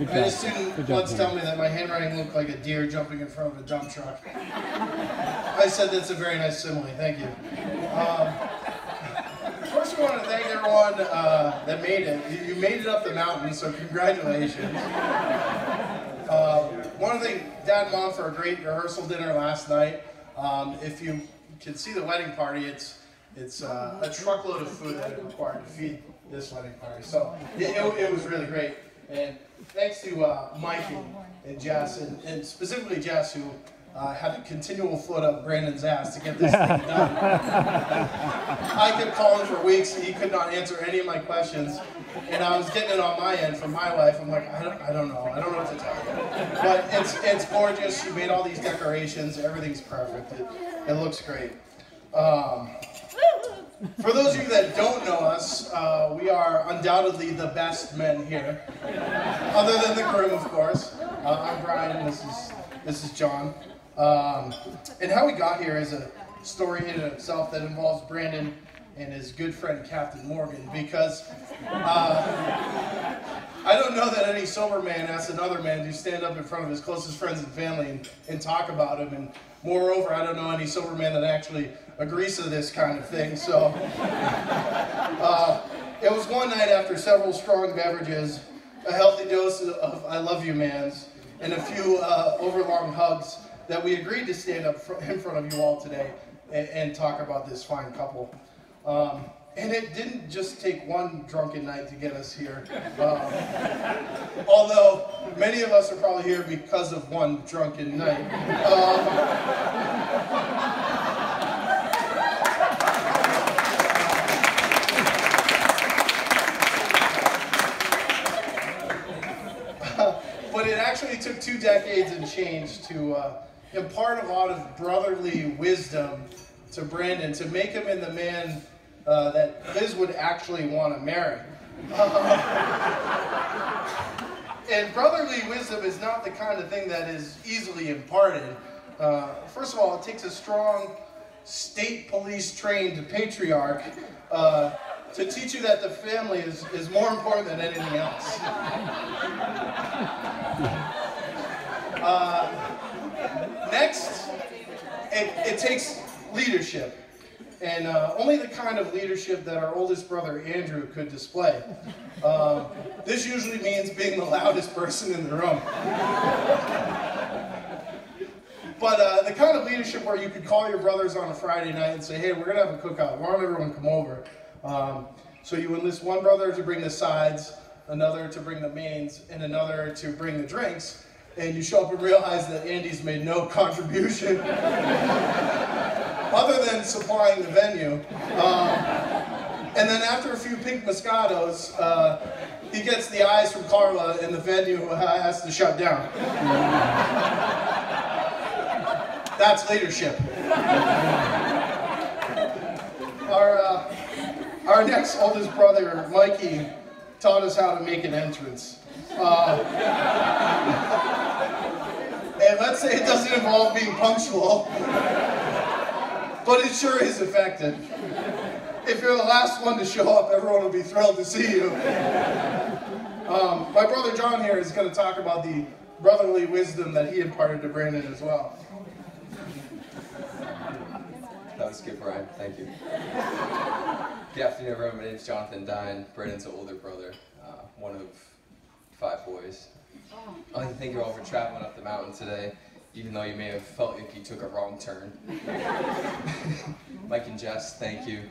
I had a student once tell me that my handwriting looked like a deer jumping in front of a dump truck. I said that's a very nice simile, thank you. First we want to thank everyone that made it. You made it up the mountain, so congratulations. Want to thank Dad and Mom for a great rehearsal dinner last night. If you can see the wedding party, it's a truckload of food that it required to feed this wedding party. So it was really great. And thanks to Mike and Jess, and specifically Jess, who had a continual foot up Brandon's ass to get this thing done. I kept calling for weeks, and he could not answer any of my questions. And I was getting it on my end from my wife. I'm like, I don't know what to tell you. But it's gorgeous. You made all these decorations. Everything's perfect. It looks great. For those of you that don't know us, we are undoubtedly the best men here, other than the groom, of course. I'm Brian. This is John. And how we got here is a story in itself that involves Brandon and his good friend Captain Morgan, because I don't know that any sober man asks another man to stand up in front of his closest friends and family and talk about him. And moreover, I don't know any sober man that actually agrees to this kind of thing. So it was one night after several strong beverages, a healthy dose of I love you mans, and a few overlong hugs that we agreed to stand up in front of you all today and talk about this fine couple. And it didn't just take one drunken night to get us here. Although many of us are probably here because of one drunken night. But it actually took 2 decades and change to impart a lot of brotherly wisdom to Brandon to make him in the man that Liz would actually want to marry. And brotherly wisdom is not the kind of thing that is easily imparted. First of all, it takes a strong, state police trained patriarch to teach you that the family is more important than anything else. Next, it takes leadership. And only the kind of leadership that our oldest brother Andrew could display. This usually means being the loudest person in the room. But the kind of leadership where you could call your brothers on a Friday night and say, hey, we're going to have a cookout. Why don't everyone come over? So you enlist one brother to bring the sides, another to bring the mains, and another to bring the drinks. And you show up and realize that Andy's made no contribution other than supplying the venue. And then after a few pink Moscatos, he gets the eyes from Carla and the venue has to shut down. That's leadership. Our next oldest brother, Mikey, taught us how to make an entrance. And let's say it doesn't involve being punctual, but it sure is effective. If you're the last one to show up, everyone will be thrilled to see you. My brother John here is going to talk about the brotherly wisdom that he imparted to Brandon as well. That was good, Brian. Thank you. Good afternoon, everyone. My name is Jonathan Dine. Brandon's an older brother, one of 5 boys. I'd like to thank you all for traveling up the mountain today, even though you may have felt like you took a wrong turn. Mike and Jess, thank you.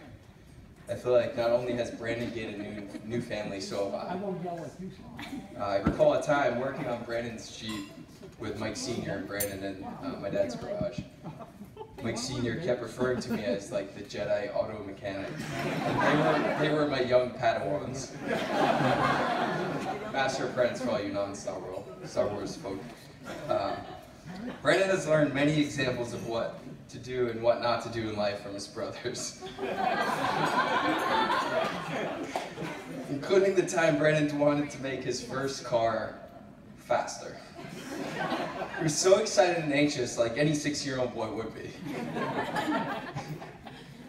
I feel like not only has Brandon gained a new family, so have I. I recall a time working on Brandon's Jeep with Mike Sr. and Brandon in my dad's garage. Mike Sr. kept referring to me as like the Jedi auto mechanic. And they were my young Padawans. Master Apprentice for all you non-Star Wars folk. Brandon has learned many examples of what to do and what not to do in life from his brothers. Including the time Brandon wanted to make his first car faster. He was so excited and anxious, like any 6-year-old boy would be.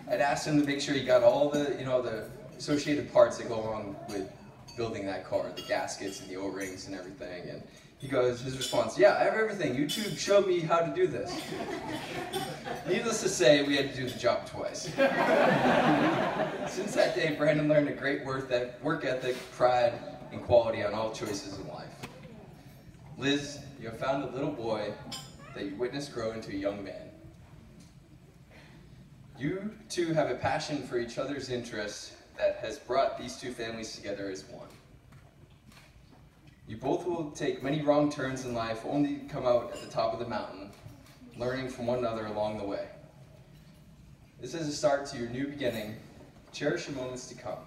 I'd asked him to make sure he got all the, the associated parts that go along with building that car, the gaskets and the O-rings and everything. And his response, yeah, I have everything. YouTube showed me how to do this. Needless to say, we had to do the job twice. Since that day, Brandon learned a great work ethic, pride, and quality on all choices in life. Liz, you have found a little boy that you witnessed grow into a young man. You two have a passion for each other's interests that has brought these two families together as one. You both will take many wrong turns in life, only to come out at the top of the mountain, learning from one another along the way. This is a start to your new beginning. Cherish the moments to come.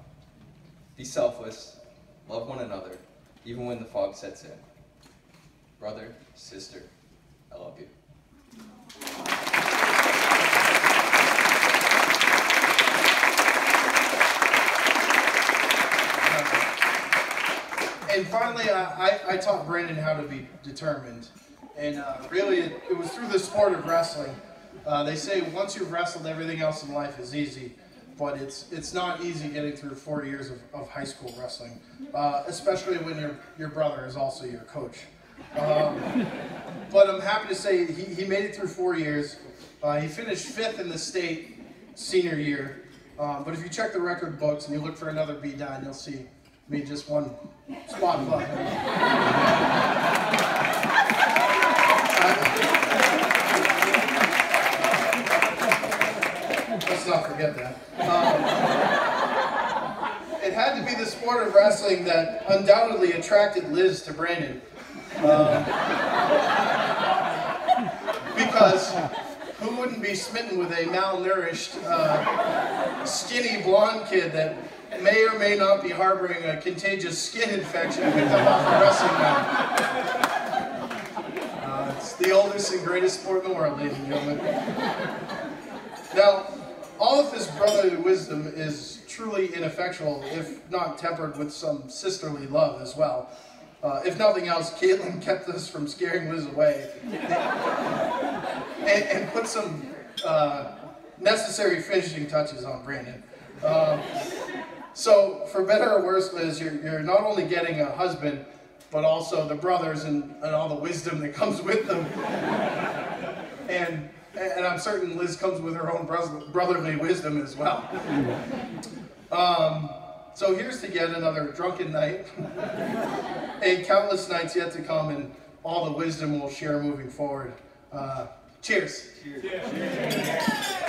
Be selfless, love one another, even when the fog sets in. Brother, sister, I love you. And finally, I taught Brandon how to be determined. And really, it was through the sport of wrestling. They say once you've wrestled, everything else in life is easy. But it's not easy getting through 4 years of high school wrestling, especially when your brother is also your coach. But I'm happy to say he made it through 4 years. He finished 5th in the state senior year. But if you check the record books and you look for another B9, you'll see me just one spot above him. Let's not forget that. It had to be the sport of wrestling that undoubtedly attracted Liz to Brandon. Because who wouldn't be smitten with a malnourished, skinny blonde kid that may or may not be harboring a contagious skin infection picked up off a wrestling mat. It's the oldest and greatest sport in the world, ladies and gentlemen. Now, all of this brotherly wisdom is truly ineffectual if not tempered with some sisterly love as well. If nothing else, Caitlin kept us from scaring Liz away and put some necessary finishing touches on Brandon. So, for better or worse, Liz, you're not only getting a husband, but also the brothers and all the wisdom that comes with them. And I'm certain Liz comes with her own brotherly wisdom as well. So here's to yet another drunken night, and countless nights yet to come, and all the wisdom we'll share moving forward. Cheers. Cheers. Cheers.